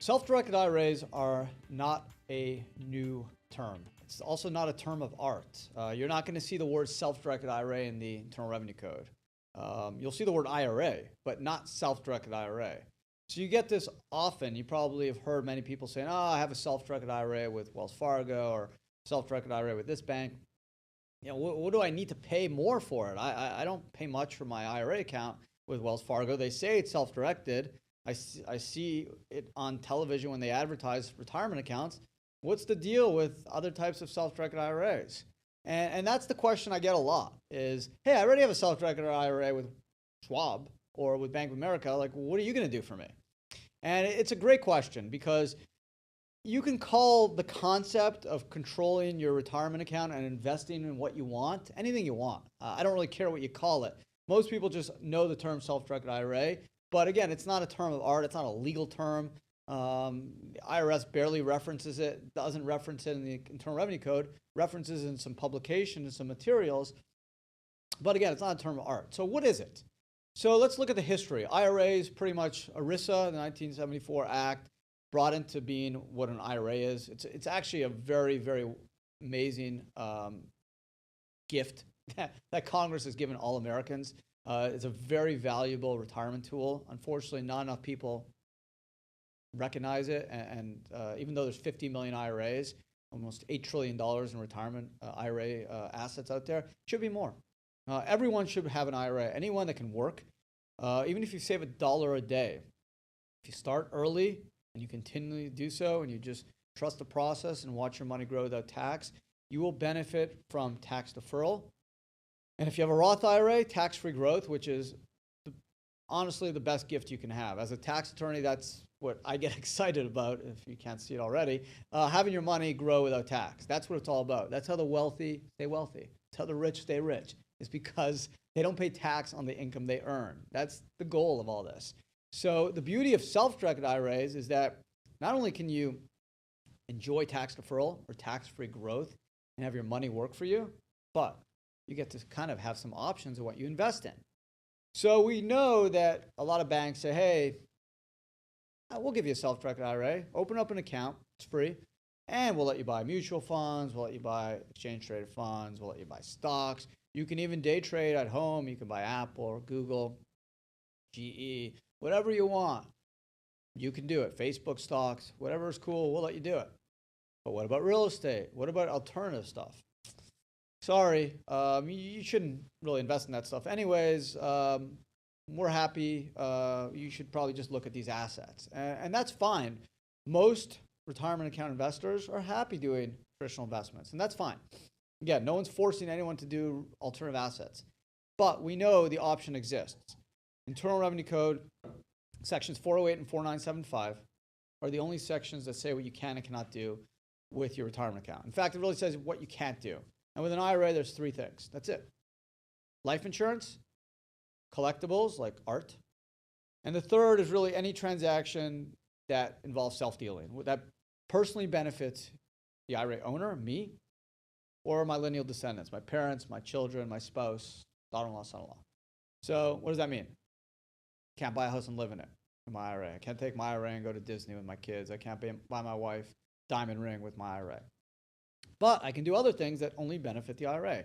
Self-directed IRAs are not a new term. It's also not a term of art. You're not going to see the word self-directed IRA in the Internal Revenue Code. You'll see the word IRA, but not self-directed IRA. So you get this often. You probably have heard many people saying, oh, I have a self-directed IRA with Wells Fargo or self-directed IRA with this bank. You know, what do I need to pay more for it? I don't pay much for my IRA account with Wells Fargo. They say it's self-directed. I see it on television when they advertise retirement accounts. What's the deal with other types of self-directed IRAs? And that's the question I get a lot is, hey, I already have a self-directed IRA with Schwab or with Bank of America. Like, what are you going to do for me? And it's a great question because you can call the concept of controlling your retirement account and investing in what you want anything you want. I don't really care what you call it. Most people just know the term self-directed IRA. But again, it's not a term of art. It's not a legal term. IRS barely references it, doesn't reference it in the Internal Revenue Code, references in some publications and some materials. But again, it's not a term of art. So what is it? So let's look at the history. IRA is pretty much ERISA, the 1974 Act, brought into being what an IRA is. It's actually a very, very amazing gift that Congress has given all Americans. It's a very valuable retirement tool. Unfortunately, not enough people recognize it. And even though there's 50 million IRAs, almost $8 trillion in retirement IRA assets out there, should be more. Everyone should have an IRA. Anyone that can work, even if you save $1 a day, if you start early and you continually do so and you just trust the process and watch your money grow without tax, you will benefit from tax deferral. And if you have a Roth IRA, tax-free growth, which is honestly the best gift you can have. As a tax attorney, that's what I get excited about, if you can't see it already. Having your money grow without tax. That's what it's all about. That's how the wealthy stay wealthy. That's how the rich stay rich. It's because they don't pay tax on the income they earn. That's the goal of all this. So the beauty of self-directed IRAs is that not only can you enjoy tax deferral or tax-free growth and have your money work for you, but you get to kind of have some options of what you invest in. So we know that a lot of banks say, hey, we'll give you a self-directed IRA. Open up an account. It's free. And we'll let you buy mutual funds. We'll let you buy exchange-traded funds. We'll let you buy stocks. You can even day trade at home. You can buy Apple or Google, GE, whatever you want. You can do it. Facebook stocks, whatever is cool, we'll let you do it. But what about real estate? What about alternative stuff? Sorry, you shouldn't really invest in that stuff anyways. We're happy. You should probably just look at these assets. And that's fine. Most retirement account investors are happy doing traditional investments, and that's fine. Again, no one's forcing anyone to do alternative assets. But we know the option exists. Internal Revenue Code, sections 408 and 4975 are the only sections that say what you can and cannot do with your retirement account. In fact, it really says what you can't do. And with an IRA, there's three things. That's it. Life insurance, collectibles like art, and the third is really any transaction that involves self-dealing, that personally benefits the IRA owner, me, or my lineal descendants, my parents, my children, my spouse, daughter-in-law, son-in-law. So what does that mean? Can't buy a house and live in it with my IRA. I can't take my IRA and go to Disney with my kids. I can't buy my wife a diamond ring with my IRA. But I can do other things that only benefit the IRA,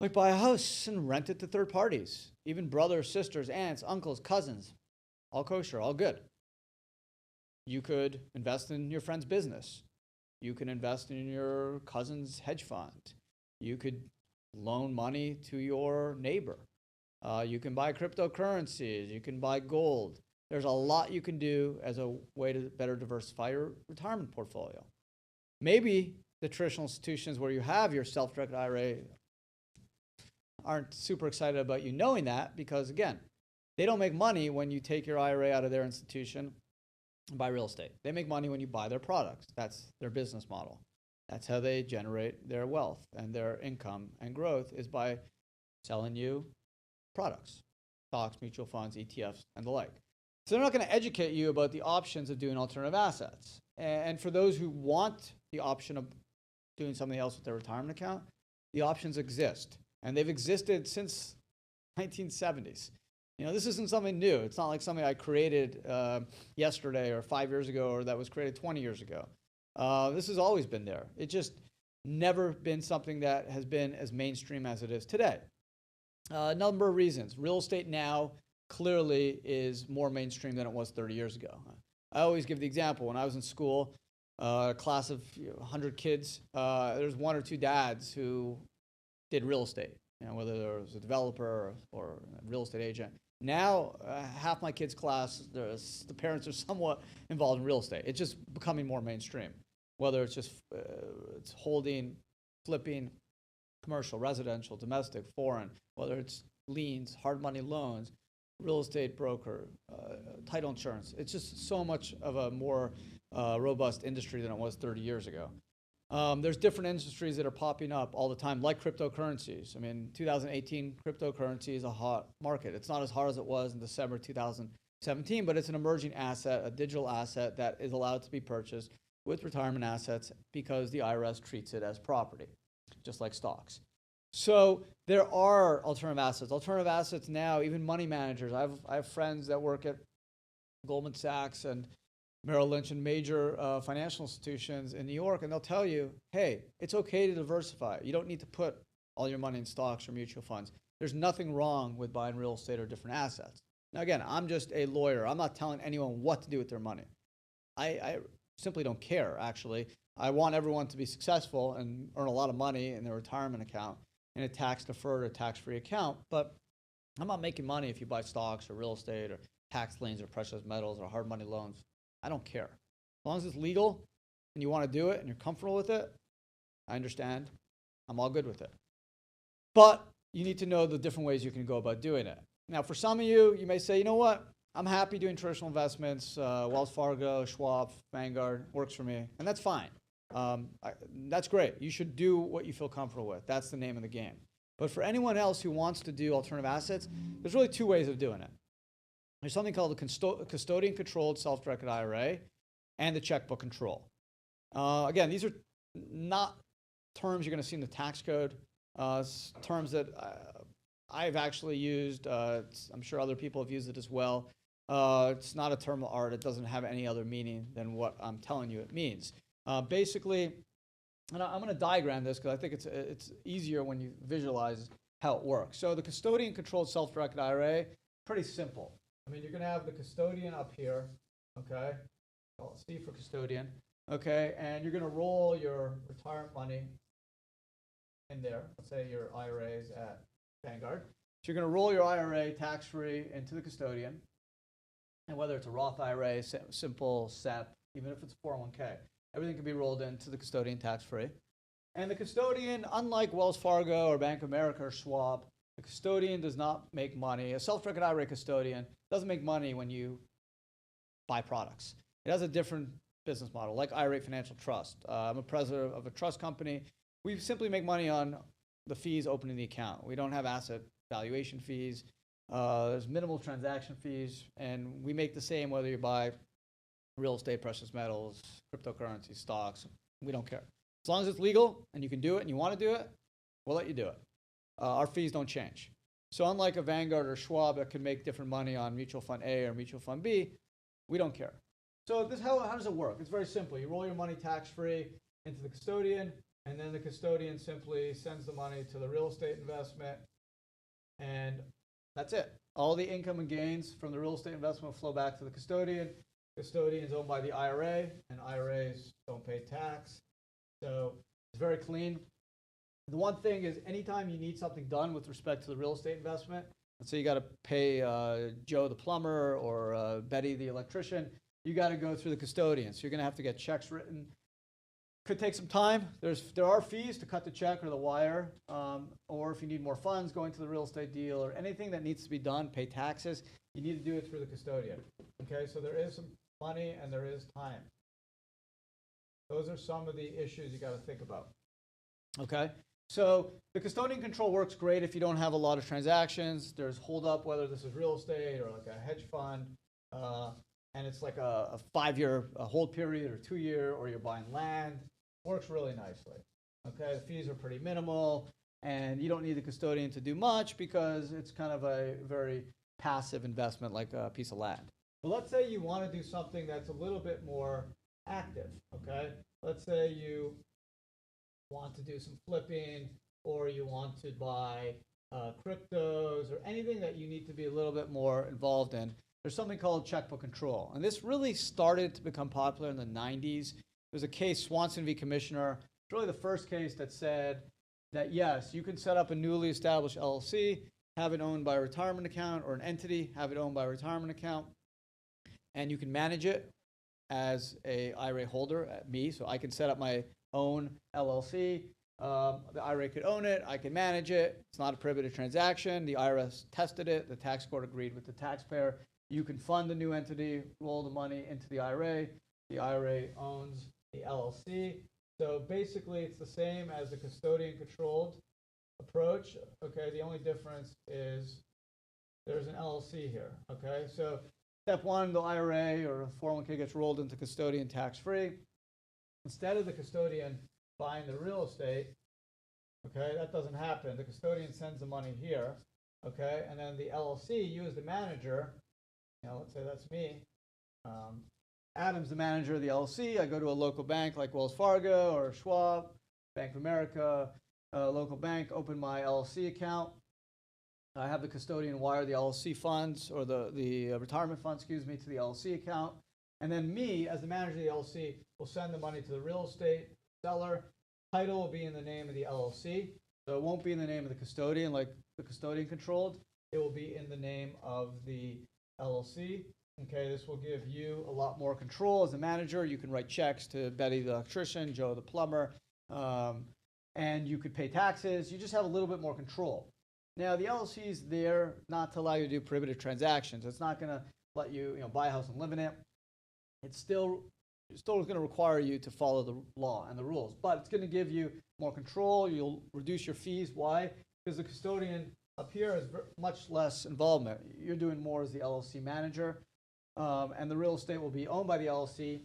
like buy a house and rent it to third parties, even brothers, sisters, aunts, uncles, cousins, all kosher, all good. You could invest in your friend's business. You can invest in your cousin's hedge fund. You could loan money to your neighbor. You can buy cryptocurrencies. You can buy gold. There's a lot you can do as a way to better diversify your retirement portfolio. Maybe the traditional institutions where you have your self-directed IRA aren't super excited about you knowing that because, again, they don't make money when you take your IRA out of their institution and buy real estate. They make money when you buy their products. That's their business model. That's how they generate their wealth and their income and growth is by selling you products, stocks, mutual funds, ETFs, and the like. So they're not going to educate you about the options of doing alternative assets. And for those who want the option of doing something else with their retirement account, the options exist. And they've existed since 1970s. This isn't something new. It's not like something I created yesterday or 5 years ago or that was created 20 years ago. This has always been there. It just never been something that has been as mainstream as it is today. A number of reasons. Real estate now clearly is more mainstream than it was 30 years ago. I always give the example. When I was in school, a class of 100 kids, there's one or two dads who did real estate, whether there was a developer or a real estate agent. Now, half my kids' class, the parents are somewhat involved in real estate. It's just becoming more mainstream, whether it's just it's holding, flipping, commercial, residential, domestic, foreign, whether it's liens, hard money loans, real estate broker, title insurance. It's just so much of a more robust industry than it was 30 years ago. There's different industries that are popping up all the time, like cryptocurrencies. 2018, cryptocurrency is a hot market. It's not as hot as it was in December 2017, but it's an emerging asset, a digital asset that is allowed to be purchased with retirement assets because the IRS treats it as property, just like stocks. So there are alternative assets. Alternative assets now, even money managers. I have friends that work at Goldman Sachs and Merrill Lynch and major financial institutions in New York, and they'll tell you, hey, it's okay to diversify. You don't need to put all your money in stocks or mutual funds. There's nothing wrong with buying real estate or different assets. Now, again, I'm just a lawyer. I'm not telling anyone what to do with their money. I simply don't care, actually. I want everyone to be successful and earn a lot of money in their retirement account in a tax-deferred or tax-free account, but I'm not making money if you buy stocks or real estate or tax liens or precious metals or hard money loans. I don't care. As long as it's legal and you want to do it and you're comfortable with it, I understand. I'm all good with it. But you need to know the different ways you can go about doing it. Now, for some of you, you may say, you know what? I'm happy doing traditional investments. Wells Fargo, Schwab, Vanguard works for me, and that's fine. That's great. You should do what you feel comfortable with. That's the name of the game. But for anyone else who wants to do alternative assets, there's really two ways of doing it. There's something called the custodian-controlled self-directed IRA and the checkbook control. Again, these are not terms you're going to see in the tax code, terms that I've actually used. I'm sure other people have used it as well. It's not a term of art. It doesn't have any other meaning than what I'm telling you it means. Basically, and I'm going to diagram this because I think it's easier when you visualize how it works. So the custodian-controlled self-directed IRA, pretty simple. You're going to have the custodian up here, okay? C for custodian, okay? And you're going to roll your retirement money in there. Let's say your IRA is at Vanguard. So you're going to roll your IRA tax-free into the custodian. And whether it's a Roth IRA, simple, SEP, even if it's a 401k, everything can be rolled into the custodian tax-free. And the custodian, unlike Wells Fargo or Bank of America or Schwab, the custodian does not make money. A self-directed IRA custodian doesn't make money when you buy products. It has a different business model, like IRA Financial Trust. I'm a president of a trust company. We simply make money on the fees opening the account. We don't have asset valuation fees. There's minimal transaction fees, and we make the same whether you buy real estate, precious metals, cryptocurrency, stocks. We don't care. As long as it's legal and you can do it and you want to do it, we'll let you do it. Our fees don't change. So unlike a Vanguard or Schwab that can make different money on mutual fund A or mutual fund B, we don't care. So how does it work? It's very simple. You roll your money tax-free into the custodian, and then the custodian simply sends the money to the real estate investment, and that's it. All the income and gains from the real estate investment will flow back to the custodian. Custodian is owned by the IRA, and IRAs don't pay tax. So it's very clean. The one thing is anytime you need something done with respect to the real estate investment, let's say you got to pay Joe the plumber or Betty the electrician, you got to go through the custodian. So you're going to have to get checks written. Could take some time. There are fees to cut the check or the wire, or if you need more funds going to the real estate deal or anything that needs to be done, pay taxes, you need to do it through the custodian. Okay, so there is some money and there is time. Those are some of the issues you got to think about. Okay, so the custodian control works great if you don't have a lot of transactions. There's hold up, whether this is real estate or like a hedge fund, and it's like a 5-year hold period or 2-year, or you're buying land. Works really nicely. Okay, the fees are pretty minimal, and you don't need the custodian to do much because it's kind of a very passive investment like a piece of land. But let's say you want to do something that's a little bit more active, okay? Let's say you want to do some flipping, or you want to buy cryptos, or anything that you need to be a little bit more involved in. There's something called checkbook control. And this really started to become popular in the 90s. There's a case, Swanson v. Commissioner. It's really the first case that said that, yes, you can set up a newly established LLC, have it owned by a retirement account, or an entity, have it owned by a retirement account, and you can manage it as a IRA holder, me. So I can set up my own LLC. The IRA could own it. I can manage it. It's not a prohibited transaction. The IRS tested it. The tax court agreed with the taxpayer. You can fund the new entity, roll the money into the IRA. The IRA owns the LLC. So basically, it's the same as the custodian-controlled approach. Okay, the only difference is there's an LLC here. Okay, so step one, the IRA or a 401k gets rolled into custodian tax-free. Instead of the custodian buying the real estate, okay, that doesn't happen. The custodian sends the money here, okay, and then the LLC, you as the manager, let's say that's me. Adam's the manager of the LLC. I go to a local bank like Wells Fargo or Schwab, Bank of America, local bank, open my LLC account. I have the custodian wire the LLC funds, or the retirement fund, to the LLC account. And then me, as the manager of the LLC, will send the money to the real estate seller. Title will be in the name of the LLC. So it won't be in the name of the custodian like the custodian controlled. It will be in the name of the LLC. Okay, this will give you a lot more control as a manager. You can write checks to Betty the electrician, Joe the plumber, and you could pay taxes. You just have a little bit more control. Now, the LLC is there not to allow you to do prohibited transactions. It's not going to let you, buy a house and live in it. It's still going to require you to follow the law and the rules, but it's going to give you more control. You'll reduce your fees. Why? Because the custodian up here has much less involvement. You're doing more as the LLC manager, and the real estate will be owned by the LLC.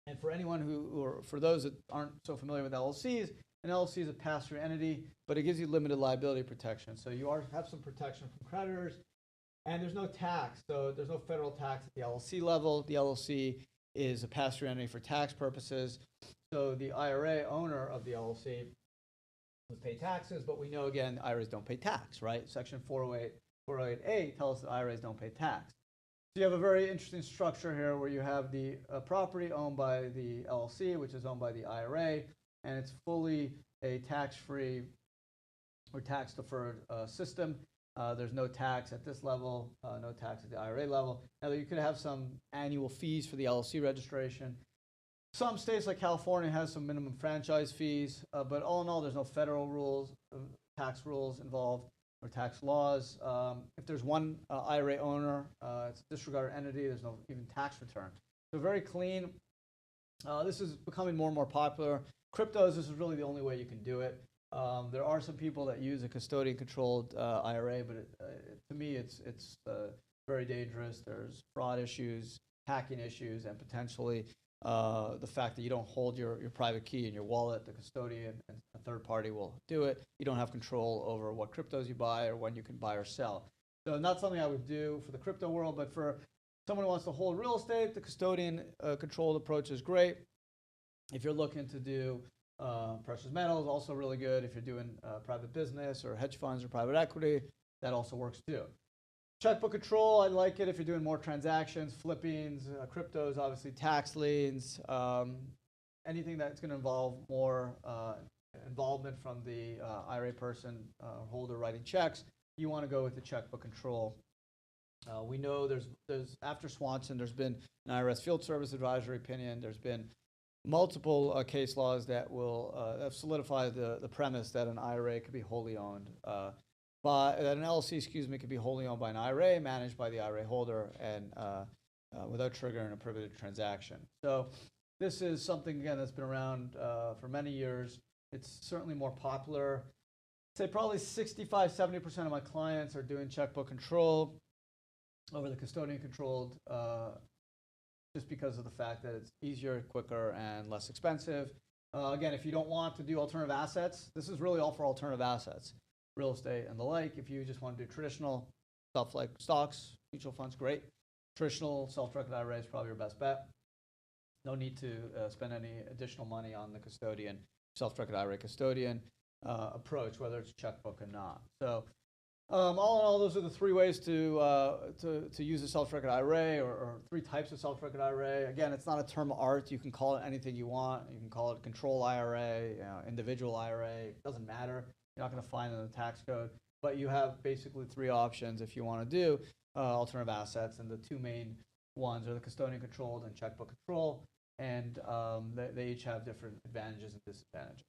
And for anyone or for those that aren't so familiar with LLCs, an LLC is a pass-through entity, but it gives you limited liability protection. So you have some protection from creditors, and there's no tax. So there's no federal tax at the LLC level. The LLC is a pass-through entity for tax purposes. So the IRA owner of the LLC would pay taxes, but we know, again, IRAs don't pay tax, right? Section 408A tells us that IRAs don't pay tax. So you have a very interesting structure here where you have the property owned by the LLC, which is owned by the IRA, and it's fully a tax-free or tax-deferred system. There's no tax at this level, no tax at the IRA level. Now, you could have some annual fees for the LLC registration. Some states like California has some minimum franchise fees, but all in all, there's no federal rules, tax rules involved, or tax laws. If there's one IRA owner, it's a disregarded entity, there's no even tax return. So very clean. This is becoming more and more popular. Cryptos, this is really the only way you can do it. There are some people that use a custodian-controlled IRA, but to me, it's very dangerous. There's fraud issues, hacking issues, and potentially the fact that you don't hold your private key in your wallet. The custodian and a third party will do it. You don't have control over what cryptos you buy or when you can buy or sell. So not something I would do for the crypto world, but for someone who wants to hold real estate, the custodian-controlled approach is great. If you're looking to do precious metals, also really good. If you're doing private business or hedge funds or private equity, that also works too. Checkbook control, I like it if you're doing more transactions, flippings, cryptos, obviously tax liens, anything that's going to involve more involvement from the IRA person, holder writing checks. You want to go with the checkbook control. We know there's after Swanson, there's been an IRS field service advisory opinion. There's been multiple case laws that will have solidified the premise that an IRA could be wholly owned that an LLC, could be wholly owned by an IRA, managed by the IRA holder, and without triggering a prohibited transaction. So this is something, again, that's been around for many years. It's certainly more popular. I'd say probably 65-70% of my clients are doing checkbook control over the custodian-controlled, just because of the fact that it's easier, quicker, and less expensive. Again, if you don't want to do alternative assets, this is really all for alternative assets, real estate and the like. If you just want to do traditional stuff like stocks, mutual funds, great. Traditional self-directed IRA is probably your best bet. No need to spend any additional money on the custodian, self-directed IRA custodian approach, whether it's checkbook or not. So all in all, those are the three ways to use a self-directed IRA, or three types of self-directed IRA. Again, it's not a term of art. You can call it anything you want. You can call it control IRA, individual IRA. It doesn't matter. You're not going to find it in the tax code. But you have basically three options if you want to do alternative assets. And the two main ones are the custodian controlled and checkbook control. And they each have different advantages and disadvantages.